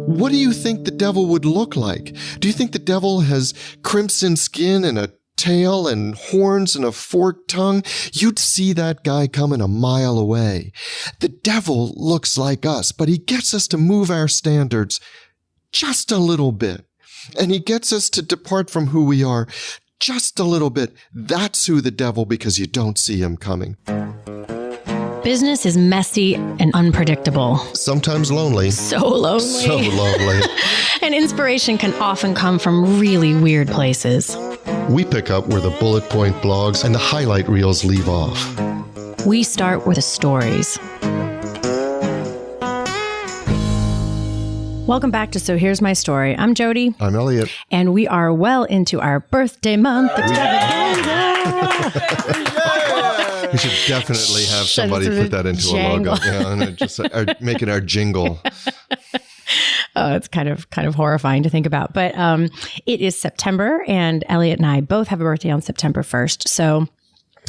What do you think the devil would look like? Do you think the devil has crimson skin and a tail and horns and a forked tongue? You'd see that guy coming a mile away. The devil looks like us, but he gets us to move our standards just a little bit. And he gets us to depart from who we are just a little bit. That's who the devil, because you don't see him coming. Business is messy and unpredictable. Sometimes lonely. So lonely. So lonely. And inspiration can often come from really weird places. We pick up where the bullet point blogs and the highlight reels leave off. We start with the stories. Welcome back to So Here's My Story. I'm Jody. I'm Elliot. And we are well into our birthday month extravaganza. We should definitely have somebody put that into a logo. Yeah, and just make it our jingle. Oh, it's kind of horrifying to think about. But it is September, and Elliot and I both have a birthday on September 1st. So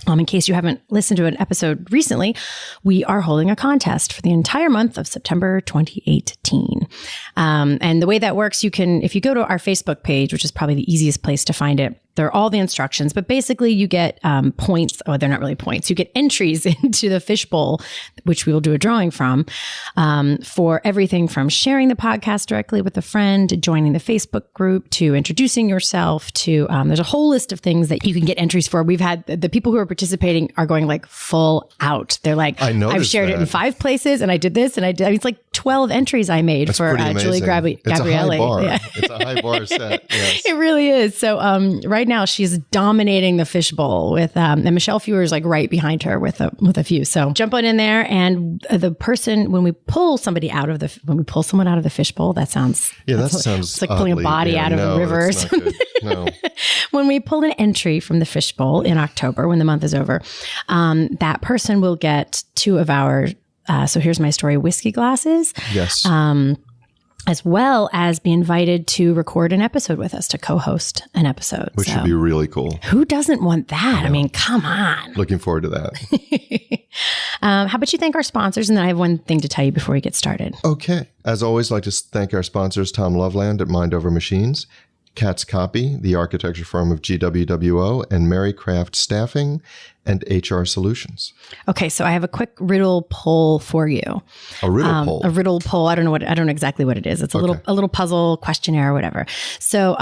in case you haven't listened to an episode recently, we are holding a contest for the entire month of September 2018. And the way that works, you can, if you go to our Facebook page, which is probably the easiest place to find it, there are all the instructions, but basically you get points. Oh, they're not really points. You get entries into the fishbowl, which we will do a drawing from, for everything from sharing the podcast directly with a friend, to joining the Facebook group, to introducing yourself, to there's a whole list of things that you can get entries for. We've had the people who are participating are going like full out. They're like, I've shared it in 5 places, and I did this, and I did. I mean, it's like 12 entries I made. That's for Julie Gabriele. It's a high bar. Yeah. It's a high bar set. Yes. It really is. So right now she's dominating the fishbowl with, and Michelle Fewer is like right behind her with a few. So jump on in there, and the person, when we pull someone out of the fishbowl, that sounds it's like pulling a body out of a river or something. No. When we pull an entry from the fishbowl in October, when the month is over, that person will get 2 of our So Here's My Story whiskey glasses. Yes. As well as be invited to record an episode with us, to co-host an episode. Which would be really cool. Who doesn't want that? I mean, come on. Looking forward to that. How about you thank our sponsors? And then I have one thing to tell you before we get started. Okay. As always, I'd like to thank our sponsors, Tom Loveland at Mind Over Machines, Cat's Copy, the architecture firm of GWWO, and Mary Craft Staffing and HR Solutions. Okay, so I have a quick riddle poll for you. A riddle poll? A riddle poll. I don't know exactly what it is. It's a little puzzle questionnaire or whatever. So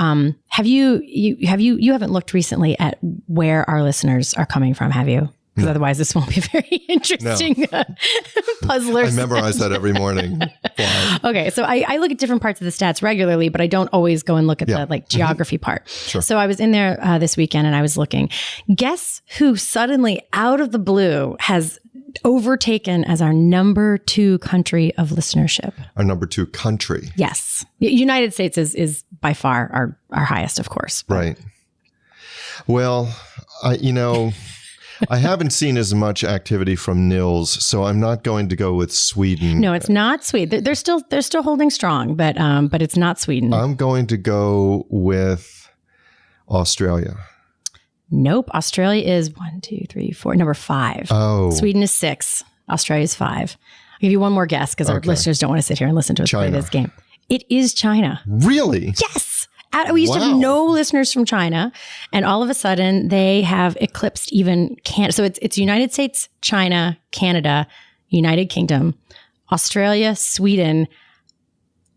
you haven't looked recently at where our listeners are coming from, have you? Because otherwise this won't be very interesting puzzler. I memorize that every morning. Okay, so I look at different parts of the stats regularly, but I don't always go and look at the geography part. Sure. So I was in there this weekend and I was looking. Guess who suddenly, out of the blue, has overtaken as our number 2 country of listenership? Our number 2 country? Yes. United States is by far our highest, of course. Right. Well, I haven't seen as much activity from Nils, so I'm not going to go with Sweden. No, it's not Sweden. They're still holding strong, but it's not Sweden. I'm going to go with Australia. Nope. Australia is 1, 2, 3, 4, number 5. Oh. Sweden is 6. Australia is 5. I'll give you one more guess because our listeners don't want to sit here and listen to us play this game. It is China. Really? Yes. We used to have no listeners from China, and all of a sudden they have eclipsed even Canada. So it's United States, China, Canada, United Kingdom, Australia, Sweden,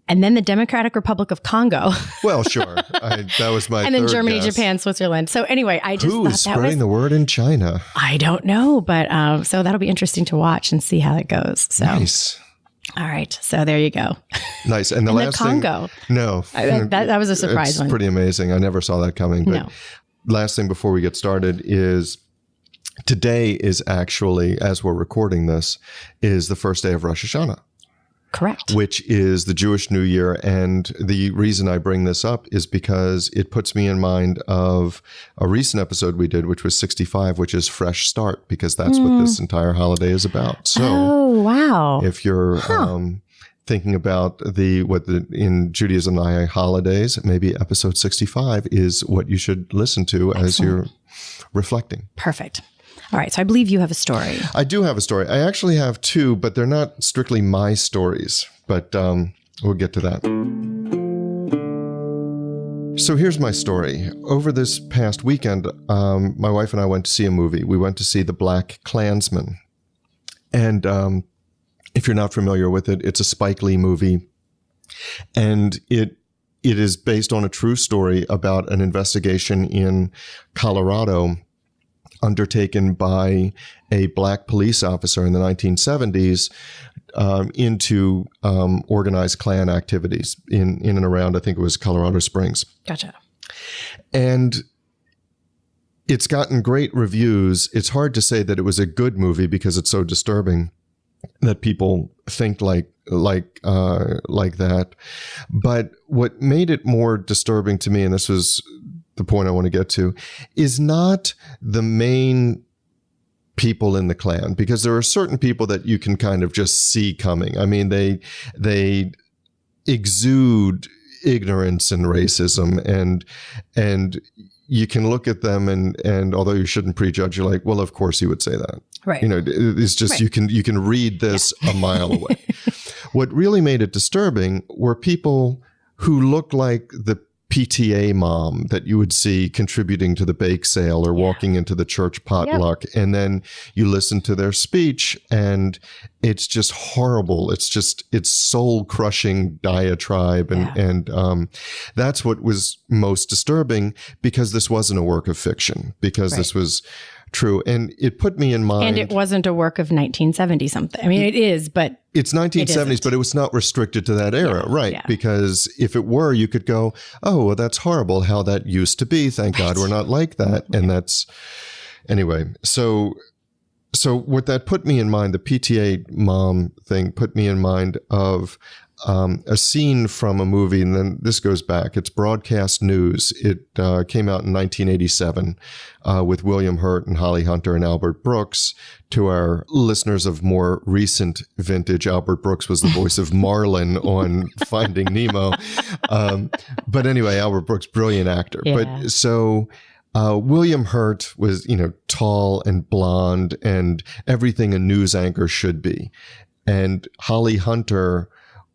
and then the Democratic Republic of Congo. Well, sure. That was my and then third Germany, guess. Japan, Switzerland. So anyway, I just Who's thought that spreading the word in China? I don't know, but so that'll be interesting to watch and see how it goes. So. Nice. All right. So there you go. Nice. And the last Congo. thing. No. That was a surprise it's one. Pretty amazing. I never saw that coming. But no. Last thing before we get started is today is actually, as we're recording this, is the first day of Rosh Hashanah. Correct. Which is the Jewish New Year. And the reason I bring this up is because it puts me in mind of a recent episode we did, which was 65, which is Fresh Start, because that's what this entire holiday is about. So, wow. If you're thinking about in Judaism, the high holidays, maybe episode 65 is what you should listen to as you're reflecting. Perfect. All right. So I believe you have a story. I do have a story. I actually have 2, but they're not strictly my stories. But We'll get to that. So here's my story. Over this past weekend, my wife and I went to see a movie. We went to see The Black Klansman. And if you're not familiar with it, it's a Spike Lee movie. And it is based on a true story about an investigation in Colorado undertaken by a black police officer in the 1970s into organized Klan activities in and around, I think it was Colorado Springs. Gotcha. And it's gotten great reviews. It's hard to say that it was a good movie because it's so disturbing that people think like that. But what made it more disturbing to me, and this was the point I want to get to, is not the main people in the Klan, because there are certain people that you can kind of just see coming. I mean, they exude ignorance and racism, and you can look at them and although you shouldn't prejudge, you're like, well, of course he would say that. Right. You know, it's just, right. You can read this a mile away. What really made it disturbing were people who looked like the PTA mom that you would see contributing to the bake sale or walking into the church potluck. Yep. And then you listen to their speech and it's just horrible. It's soul crushing diatribe. And that's what was most disturbing, because this wasn't a work of fiction, because this was true. And it put me in mind. And it wasn't a work of 1970 something. I mean, it is, but it's 1970s, but it was not restricted to that era, right? Yeah. Because if it were, you could go, oh, well, that's horrible how that used to be. Thank God we're not like that. And that's, anyway. So what that put me in mind, the PTA mom thing put me in mind of a scene from a movie, and then this goes back. It's Broadcast News. It came out in 1987 with William Hurt and Holly Hunter and Albert Brooks. To our listeners of more recent vintage, Albert Brooks was the voice of Marlin on Finding Nemo. But anyway, Albert Brooks, brilliant actor. Yeah. But so William Hurt was, tall and blonde and everything a news anchor should be. And Holly Hunter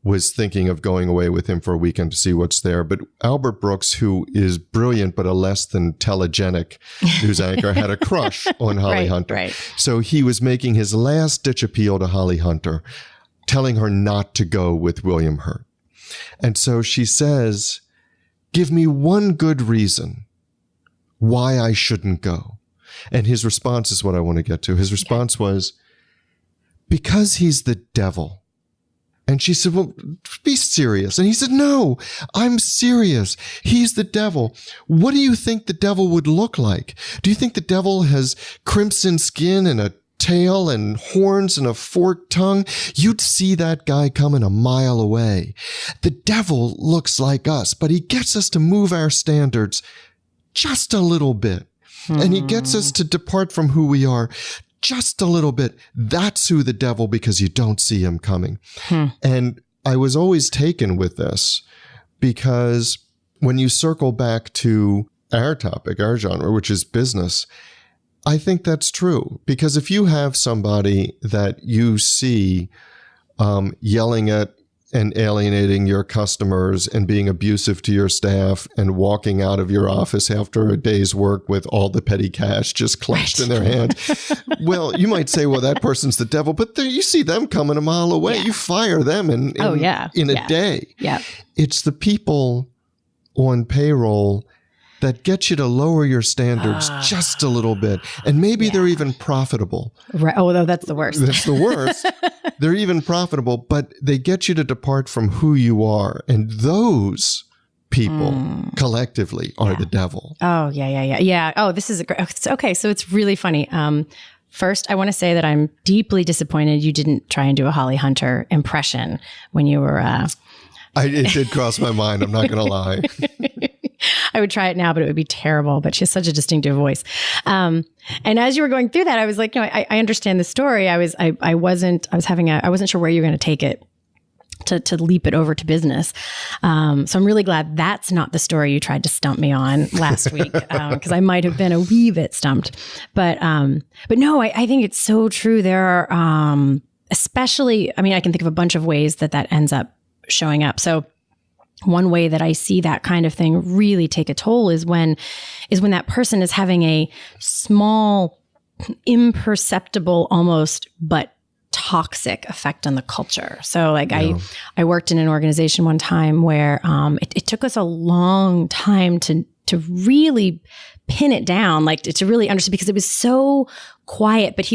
was thinking of going away with him for a weekend to see what's there. But Albert Brooks, who is brilliant but a less than telegenic news anchor, had a crush on Holly Hunter. Right. So he was making his last-ditch appeal to Holly Hunter, telling her not to go with William Hurt. And so she says, give me one good reason why I shouldn't go. And his response is what I want to get to. His response was, because he's the devil. And she said, well, be serious. And he said, no, I'm serious. He's the devil. What do you think the devil would look like? Do you think the devil has crimson skin and a tail and horns and a forked tongue? You'd see that guy coming a mile away. The devil looks like us, but he gets us to move our standards just a little bit. And he gets us to depart from who we are just a little bit. That's who the devil, because you don't see him coming. And I was always taken with this, because when you circle back to our topic, our genre, which is business, I think that's true. Because if you have somebody that you see yelling at and alienating your customers and being abusive to your staff and walking out of your office after a day's work with all the petty cash just clenched in their hand. Well, you might say, well, that person's the devil, but you see them coming a mile away. Yeah. You fire them in a day. Yeah. It's the people on payroll that get you to lower your standards just a little bit. And maybe they're even profitable. Right. Oh, no, that's the worst. That's the worst. They're even profitable, but they get you to depart from who you are. And those people collectively are the devil. Oh, yeah. Yeah. Oh, this is okay. So it's really funny. First, I want to say that I'm deeply disappointed you didn't try and do a Holly Hunter impression when you were... It did cross my mind. I'm not going to lie. I would try it now, but it would be terrible. But she has such a distinctive voice. And as you were going through that, I was like, I understand the story. I wasn't sure where you were going to take it to leap it over to business. So I'm really glad that's not the story you tried to stump me on last week, because I might have been a wee bit stumped. But no, I think it's so true. There are, especially, I mean, I can think of a bunch of ways that ends up showing up. So one way that I see that kind of thing really take a toll is when that person is having a small, imperceptible almost, but toxic effect on the culture. So like I worked in an organization one time where it took us a long time to really pin it down, like to really understand, because it was so quiet. But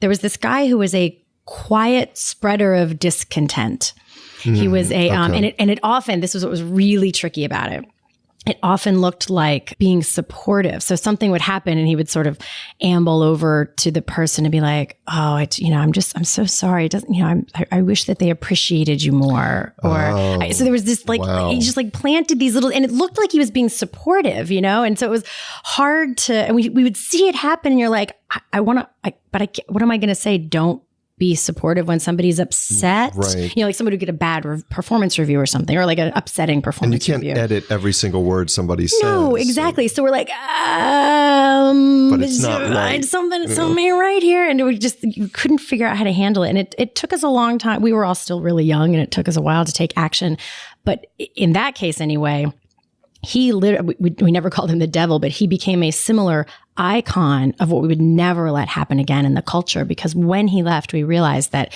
there was this guy who was a quiet spreader of discontent. He was and it often, this was what was really tricky about it. It often looked like being supportive. So something would happen and he would sort of amble over to the person and be like, oh, I'm so sorry. It doesn't, I wish that they appreciated you more. Or so there was this he just like planted these little, and it looked like he was being supportive, And so it was hard and we would see it happen and you're like, what am I going to say? Don't be supportive when somebody's upset. Right. Like somebody would get a bad performance review or something, or like an upsetting performance review. And you can't edit every single word somebody says. No, exactly. So we're like, but it's not right. Something right here. And you couldn't figure out how to handle it. And it took us a long time. We were all still really young and it took us a while to take action. But in that case anyway, he literally, we never called him the devil, but he became a similar icon of what we would never let happen again in the culture. Because when he left, we realized that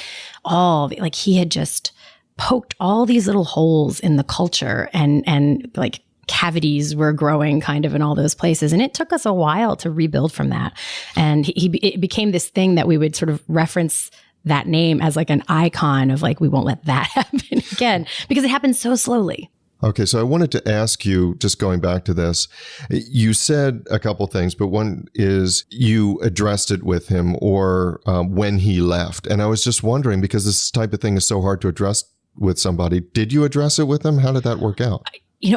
he had just poked all these little holes in the culture and like cavities were growing kind of in all those places. And it took us a while to rebuild from that. And it became this thing that we would sort of reference that name as like an icon of like, we won't let that happen again, because it happened so slowly. Okay, so I wanted to ask you, just going back to this, you said a couple things, but one is you addressed it with him or when he left. And I was just wondering, because this type of thing is so hard to address with somebody, did you address it with him? How did that work out?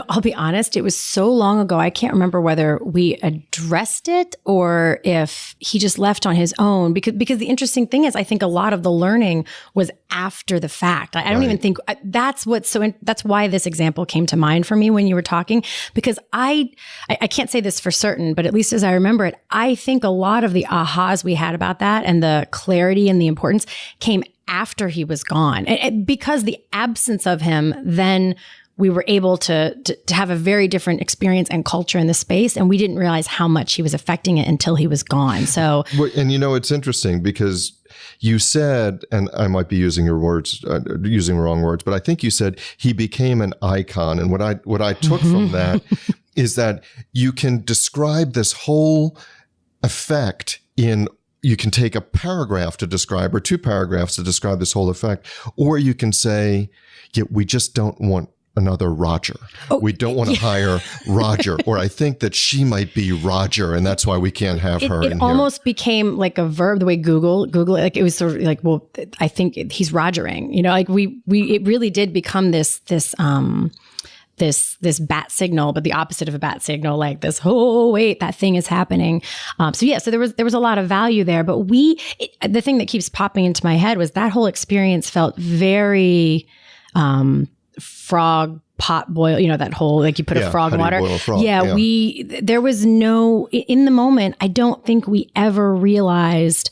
I'll be honest, it was so long ago, I can't remember whether we addressed it or if he just left on his own. Because the interesting thing is, I think a lot of the learning was after the fact. I don't even think that's why this example came to mind for me when you were talking, because I can't say this for certain, but at least as I remember it, I think a lot of the ahas we had about that and the clarity and the importance came after he was gone. And because the absence of him, then we were able to have a very different experience and culture in the space. And we didn't realize how much he was affecting it until he was gone. So, and it's interesting because you said, and I might be using your words, using wrong words, but I think you said he became an icon. And what I took from that is that you can describe this whole effect you can take a paragraph to describe, or 2 paragraphs to describe this whole effect, or you can say, we just don't want another Roger. We don't want to hire Roger, or I think that she might be Roger, and that's why we can't have her in here. It almost became like a verb, the way Google, like it was sort of like, well, I think he's Rogering, like it really did become this bat signal, but the opposite of a bat signal, like this, oh, wait, that thing is happening. So there was a lot of value there, but the thing that keeps popping into my head was that whole experience felt very, frog pot boil, that whole, like you put a frog in water. Boil a frog? There was no, in the moment, I don't think we ever realized,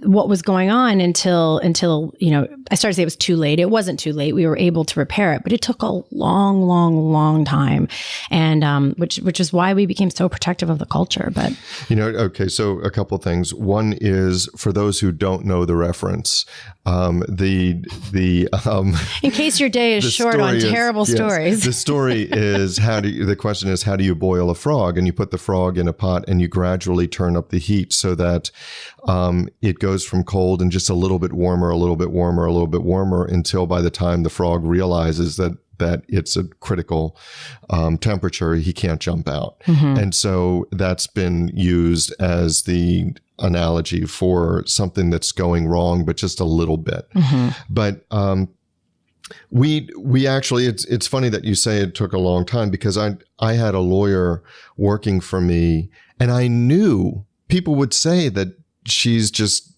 what was going on until I started to say it was too late. It wasn't too late. We were able to repair it, but it took a long, long, long time, and which is why we became so protective of the culture. But okay, so a couple of things. One is, for those who don't know the reference, in case your day is short on terrible stories, the story is the question is, how do you boil a frog? And you put the frog in a pot and you gradually turn up the heat so that it goes from cold and just a little bit warmer, a little bit warmer, a little bit warmer, until by the time the frog realizes that it's a critical temperature, he can't jump out. Mm-hmm. And so that's been used as the analogy for something that's going wrong, but just a little bit. Mm-hmm. But we actually, it's funny that you say it took a long time, because I had a lawyer working for me, and I knew people would say that she's just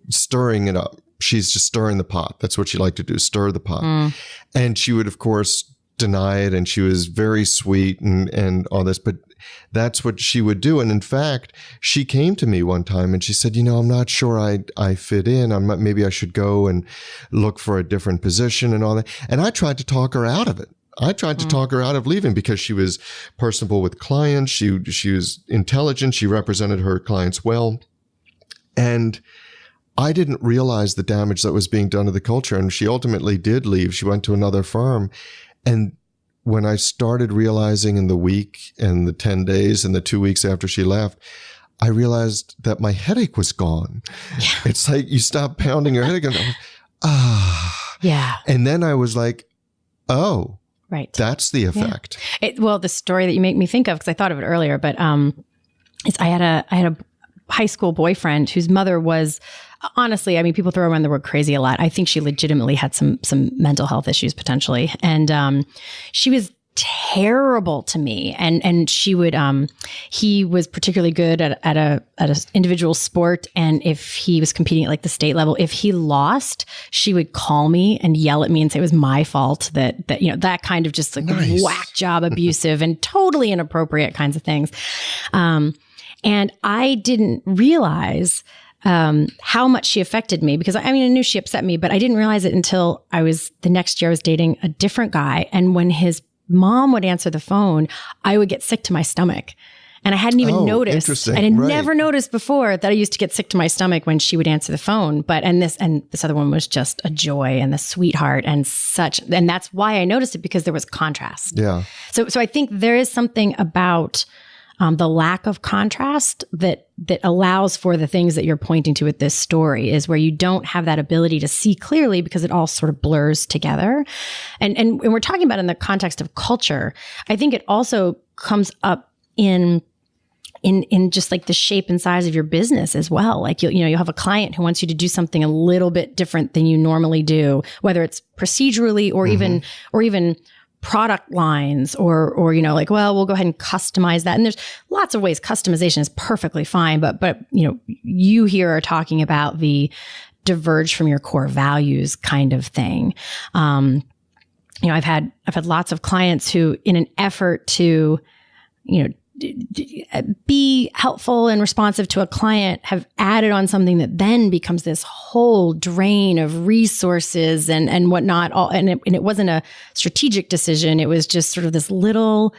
stirring it up. She's just stirring the pot. That's what she liked to do, stir the pot. Mm. And she would, of course, deny it. And she was very sweet and all this. But that's what she would do. And in fact, she came to me one time and she said, I'm not sure I fit in. Maybe I should go and look for a different position and all that. And I tried to talk her out of it. I tried to talk her out of leaving because she was personable with clients. She was intelligent. She represented her clients well. And I didn't realize the damage that was being done to the culture. And she ultimately did leave. She went to another firm. And when I started realizing in the week and the 10 days and the 2 weeks after she left, I realized that my headache was gone. Yeah. It's like you stop pounding your head again. Yeah. And then I was like, oh. Right. That's the effect. Yeah. Well, the story that you make me think of, because I thought of it earlier, but is I had a high school boyfriend whose mother was, honestly, I mean, people throw around the word crazy a lot. I think she legitimately had some mental health issues potentially. And she was terrible to me. And she would, he was particularly good at an individual sport. And if he was competing at like the state level, if he lost, she would call me and yell at me and say it was my fault that that kind of just like nice. whack job abusive and totally inappropriate kinds of things. And I didn't realize how much she affected me because I knew she upset me, but I didn't realize it until the next year I was dating a different guy. And when his mom would answer the phone, I would get sick to my stomach. And I hadn't even noticed. I had never noticed before that I used to get sick to my stomach when she would answer the phone. And this other one was just a joy and the sweetheart and that's why I noticed it, because there was contrast. Yeah. So I think there is something about the lack of contrast that allows for the things that you're pointing to with this story, is where you don't have that ability to see clearly because it all sort of blurs together. And we're talking about in the context of culture, I think it also comes up in just like the shape and size of your business as well. Like you'll have a client who wants you to do something a little bit different than you normally do, whether it's procedurally or even product lines or like, well, we'll go ahead and customize that. And there's lots of ways customization is perfectly fine, but you here are talking about the diverge from your core values kind of thing. I've had lots of clients who, in an effort to, be helpful and responsive to a client, have added on something that then becomes this whole drain of resources and whatnot. And it wasn't a strategic decision. It was just sort of this little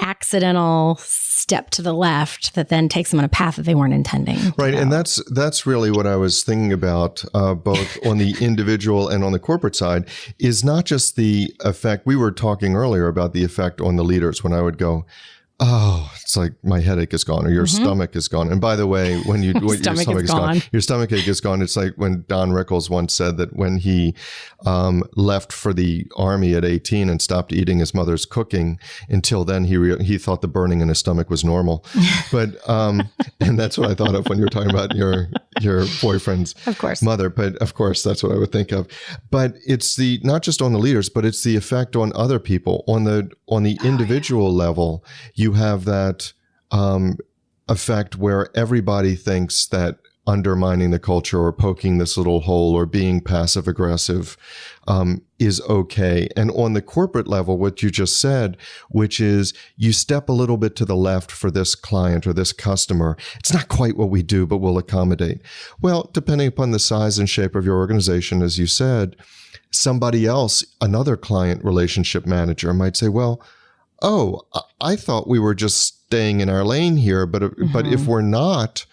accidental step to the left that then takes them on a path that they weren't intending. Right. And that's really what I was thinking about, both on the individual and on the corporate side, is not just the effect. We were talking earlier about the effect on the leaders when I would go, oh, it's like my headache is gone or your stomach is gone. And by the way, when your stomach is gone, your stomach ache is gone. It's like when Don Rickles once said that when he left for the army at 18 and stopped eating his mother's cooking, until then he thought the burning in his stomach was normal. But and that's what I thought of when you were talking about your boyfriend's mother. But of course, that's what I would think of. But it's not just on the leaders, but it's the effect on other people on the individual level. You have that effect where everybody thinks that undermining the culture or poking this little hole or being passive aggressive is okay. And on the corporate level, what you just said, which is you step a little bit to the left for this client or this customer. It's not quite what we do, but we'll accommodate. Well, depending upon the size and shape of your organization, as you said, somebody else, another client relationship manager might say, well, oh, I thought we were just staying in our lane here, but if we're not,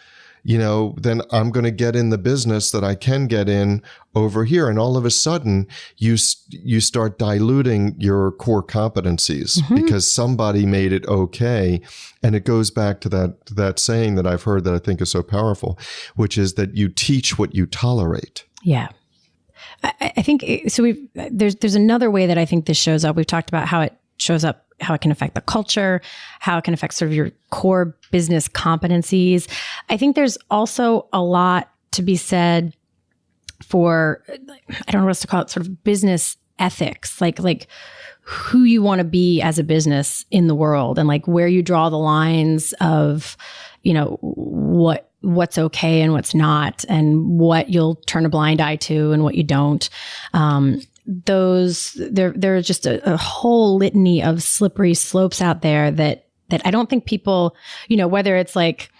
then I'm going to get in the business that I can get in over here. And all of a sudden, you start diluting your core competencies because somebody made it okay. And it goes back to that saying that I've heard that I think is so powerful, which is that you teach what you tolerate. Yeah. I think so. There's another way that I think this shows up. We've talked about how it shows up, how it can affect the culture, how it can affect sort of your core business competencies. I think there's also a lot to be said for, I don't know what else to call it, sort of business ethics, like who you want to be as a business in the world, and like where you draw the lines of, what's okay and what's not, and what you'll turn a blind eye to and what you don't. There's just a whole litany of slippery slopes out there that I don't think people, whether it's like,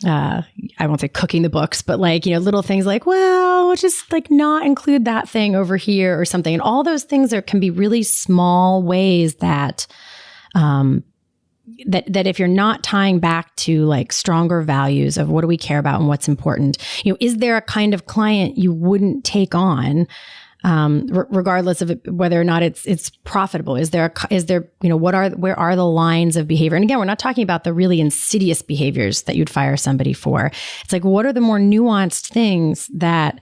I won't say cooking the books, but like, little things like, well, we'll just like not include that thing over here or something. And all those things can be really small ways that, that if you're not tying back to like stronger values of what do we care about and what's important, is there a kind of client you wouldn't take on, regardless of whether or not it's profitable? Is there where are the lines of behavior? And again, we're not talking about the really insidious behaviors that you'd fire somebody for. It's like, what are the more nuanced things that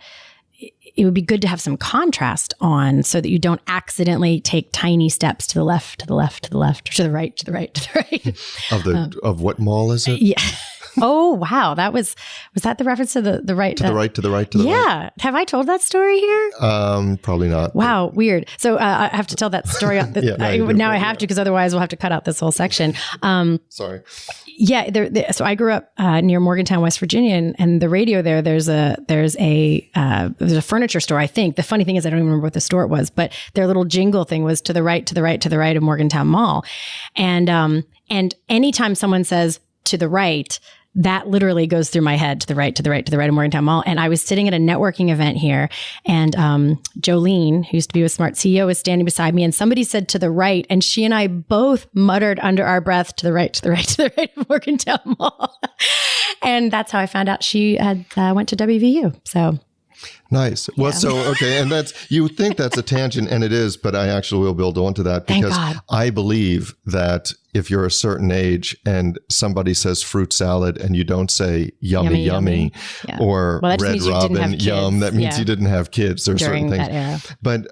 it would be good to have some contrast on, so that you don't accidentally take tiny steps to the left, to the left, to the left, or to the right, to the right, to the right. Of what mall is it? Yeah. Oh, wow. Was that the reference to the right? To the right, to the right, to the right. Yeah. Have I told that story here? Probably not. Wow. Weird. So I have to tell that story. Now I have to, because otherwise we'll have to cut out this whole section. Sorry. Yeah. So I grew up near Morgantown, West Virginia, and the radio there's a furniture store, I think. The funny thing is I don't even remember what the store it was, but their little jingle thing was to the right, to the right, to the right of Morgantown Mall. And anytime someone says to the right, that literally goes through my head, to the right, to the right, to the right of Morgantown Mall. And I was sitting at a networking event here, and Jolene, who used to be with Smart CEO, was standing beside me, and somebody said to the right, and she and I both muttered under our breath, to the right, to the right, to the right of Morgantown Mall. And that's how I found out she had went to WVU. So nice. Well, okay. And you think that's a tangent, and it is, but I actually will build onto that, because I believe that if you're a certain age and somebody says fruit salad and you don't say yummy, yummy. Yeah. Or Red Robin, yum, that means you didn't have kids. There are certain things. That era. But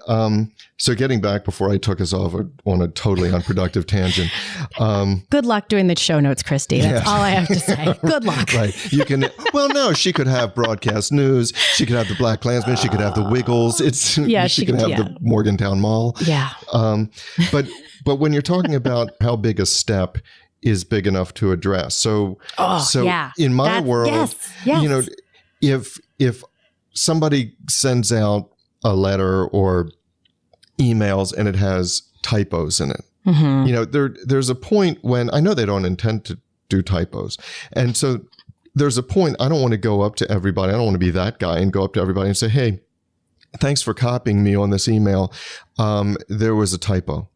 so getting back before I took us off on a totally unproductive tangent. Good luck doing the show notes, Christy. That's all I have to say. Good luck. Right. You can, well, no, she could have broadcast news. She could have the Black Klansman. She could have the Wiggles. She could have the Morgantown Mall. Yeah. But when you're talking about how big a step is big enough to address. So in my world, if somebody sends out a letter or emails and it has typos in it, there's a point when I know they don't intend to do typos. And so there's a point, I don't want to go up to everybody. I don't want to be that guy and go up to everybody and say, hey, thanks for copying me on this email. There was a typo.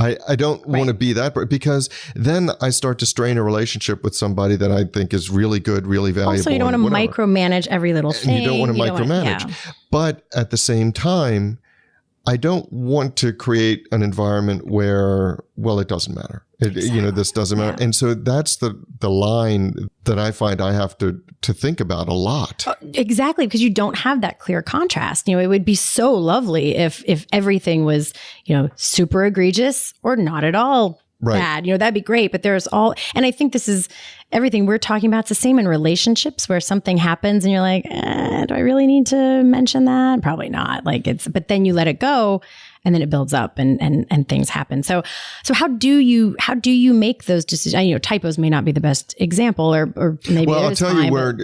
I don't want to be that, because then I start to strain a relationship with somebody that I think is really good, really valuable. Also, you don't want to micromanage every little thing. And you don't want to micromanage. But at the same time, I don't want to create an environment where, well, it doesn't matter. This doesn't matter. Yeah. And so that's the line that I find I have to think about a lot. Exactly, because you don't have that clear contrast. It would be so lovely if everything was, super egregious or not at all bad. That'd be great. But and I think this is everything we're talking about. It's the same in relationships, where something happens and you're like, do I really need to mention that? Probably not. But then you let it go. And then it builds up and things happen. So how do you make those decisions? Typos may not be the best example, or maybe. Well, I'll tell you where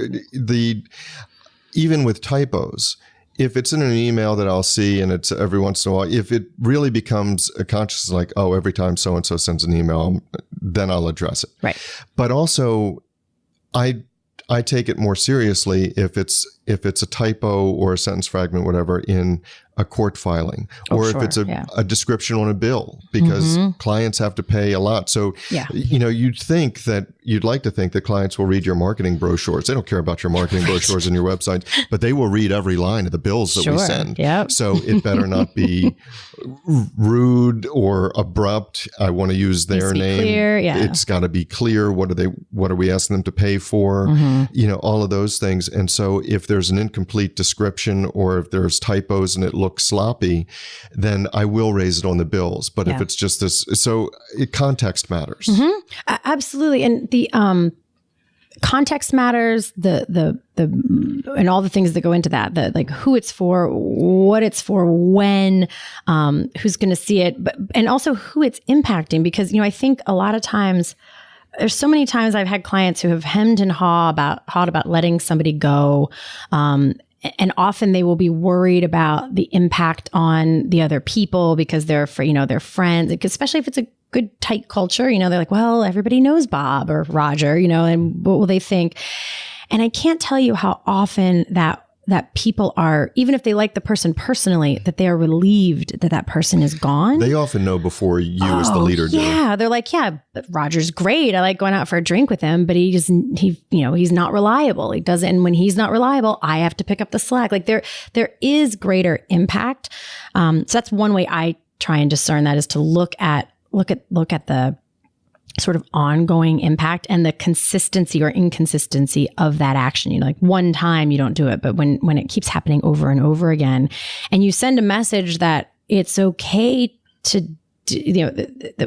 even with typos, if it's in an email that I'll see and it's every once in a while, if it really becomes a conscious, like, oh, every time so-and-so sends an email, then I'll address it. Right. But also I take it more seriously if it's a typo or a sentence fragment, whatever, in a court filing, or if it's a description on a bill, because clients have to pay a lot. So, you'd like to think that clients will read your marketing brochures. They don't care about your marketing brochures and your website, but they will read every line of the bills that we send. Yep. So it better not be rude or abrupt. I want to use their name. Clear, It's got to be clear. What are we asking them to pay for? All of those things. And so if there's an incomplete description, or if there's typos and it looks sloppy, then I will raise it on the bills. But if it's just this, context matters. Absolutely. And the context matters, the and all the things that go into that, like who it's for, what it's for, when, who's going to see it, and also who it's impacting. Because, I think a lot of times, there's so many times I've had clients who have hemmed and hawed about letting somebody go. And often they will be worried about the impact on the other people because they're, their friends, especially if it's a good tight culture. They're like, well, everybody knows Bob or Roger, and what will they think? And I can't tell you how often that people are, even if they like the person personally, that they are relieved that person is gone. They often know before you as the leader do. Yeah. They're like, yeah, but Roger's great. I like going out for a drink with him, but he's not reliable. He doesn't. And when he's not reliable, I have to pick up the slack. Like there is greater impact. So that's one way I try and discern that, is to look at the sort of ongoing impact and the consistency or inconsistency of that action. Like one time you don't do it, but when it keeps happening over and over again, and you send a message that it's okay to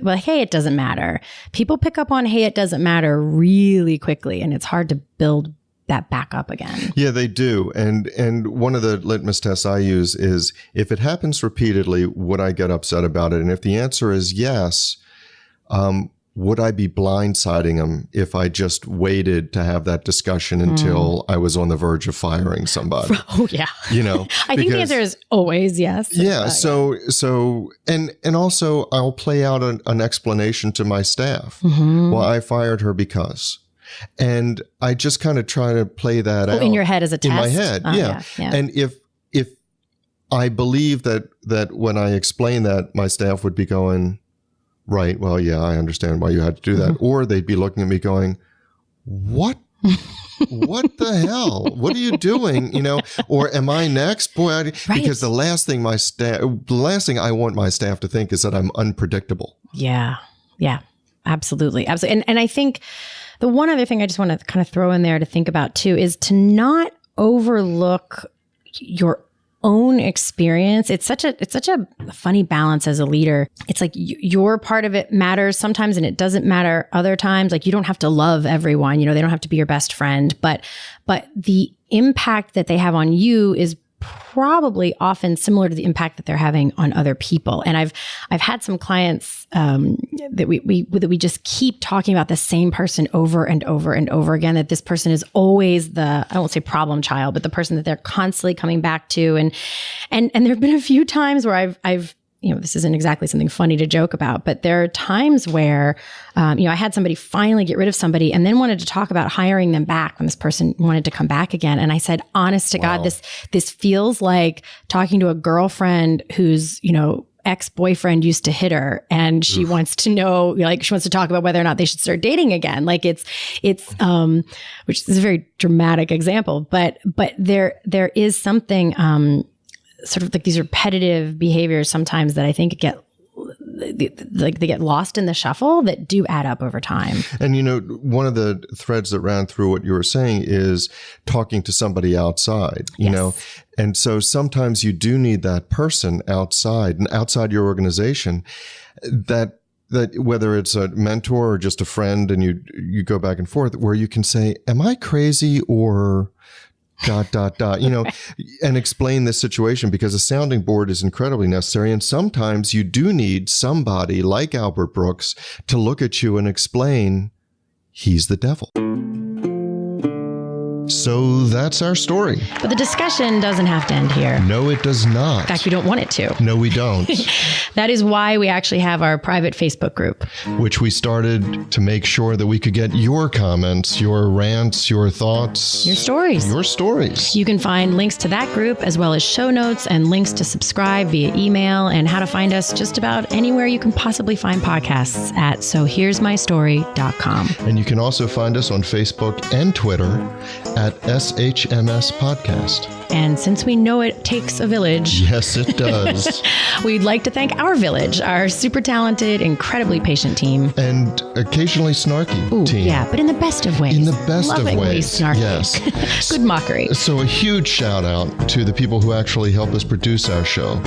well, hey, it doesn't matter. People pick up on, hey, it doesn't matter really quickly. And it's hard to build that back up again. Yeah, they do. And one of the litmus tests I use is, if it happens repeatedly, would I get upset about it? And if the answer is yes, would I be blindsiding them if I just waited to have that discussion until I was on the verge of firing somebody? Oh, yeah. I think the answer is always yes. Yeah. So, and also I'll play out an explanation to my staff. Well, I fired her because. And I just kind of try to play that out. In your head as a test? In my head, yeah. And if I believe that when I explain that, my staff would be going, right, well, yeah, I understand why you had to do that. Or they'd be looking at me going, what? What the hell? What are you doing? Or am I next? Boy, because the last thing I want my staff to think is that I'm unpredictable. Yeah. Yeah, absolutely. Absolutely. And I think the one other thing I just want to kind of throw in there to think about too is to not overlook your own experience. It's such a funny balance as a leader. It's like your part of it matters sometimes and it doesn't matter other times. Like you don't have to love everyone, they don't have to be your best friend, but the impact that they have on you is probably often similar to the impact that they're having on other people. And I've had some clients that we just keep talking about the same person over and over and over again, that this person is always I won't say problem child, but the person that they're constantly coming back to. And there have been a few times where I've this isn't exactly something funny to joke about, but there are times where, I had somebody finally get rid of somebody and then wanted to talk about hiring them back when this person wanted to come back again. And I said, honest to God, this feels like talking to a girlfriend whose, ex-boyfriend used to hit her and she wants to know, she wants to talk about whether or not they should start dating again. Like it's which is a very dramatic example, but there is something, sort of like these repetitive behaviors sometimes that I think they get lost in the shuffle that do add up over time. And, one of the threads that ran through what you were saying is talking to somebody outside, you know, and so sometimes you do need that person outside your organization that whether it's a mentor or just a friend and you go back and forth where you can say, am I crazy or ... and explain this situation, because a sounding board is incredibly necessary. And sometimes you do need somebody like Albert Brooks to look at you and explain, he's the devil. So that's our story. But the discussion doesn't have to end here. No, it does not. In fact, we don't want it to. No, we don't. That is why we actually have our private Facebook group, which we started to make sure that we could get your comments, your rants, your thoughts, your stories. You can find links to that group as well as show notes and links to subscribe via email and how to find us just about anywhere you can possibly find podcasts at sohere'smystory.com. And you can also find us on Facebook and Twitter at SHMS Podcast. And since we know it takes a village. Yes, it does. We'd like to thank our village, our super talented, incredibly patient team. And occasionally snarky team. Yeah, but in the best of ways. In the best of ways. Snarky. Yes. Good mockery. So a huge shout out to the people who actually help us produce our show.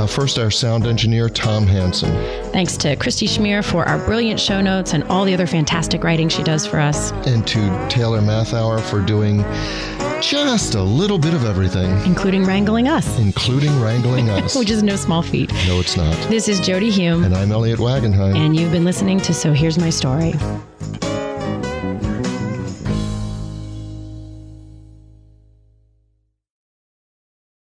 First, our sound engineer, Tom Hansen. Thanks to Christy Schmier for our brilliant show notes and all the other fantastic writing she does for us. And to Taylor Mathauer for doing just a little bit of everything. Including wrangling us. Which is no small feat. No, it's not. This is Jody Hume. And I'm Elliot Wagenheim. And you've been listening to So Here's My Story.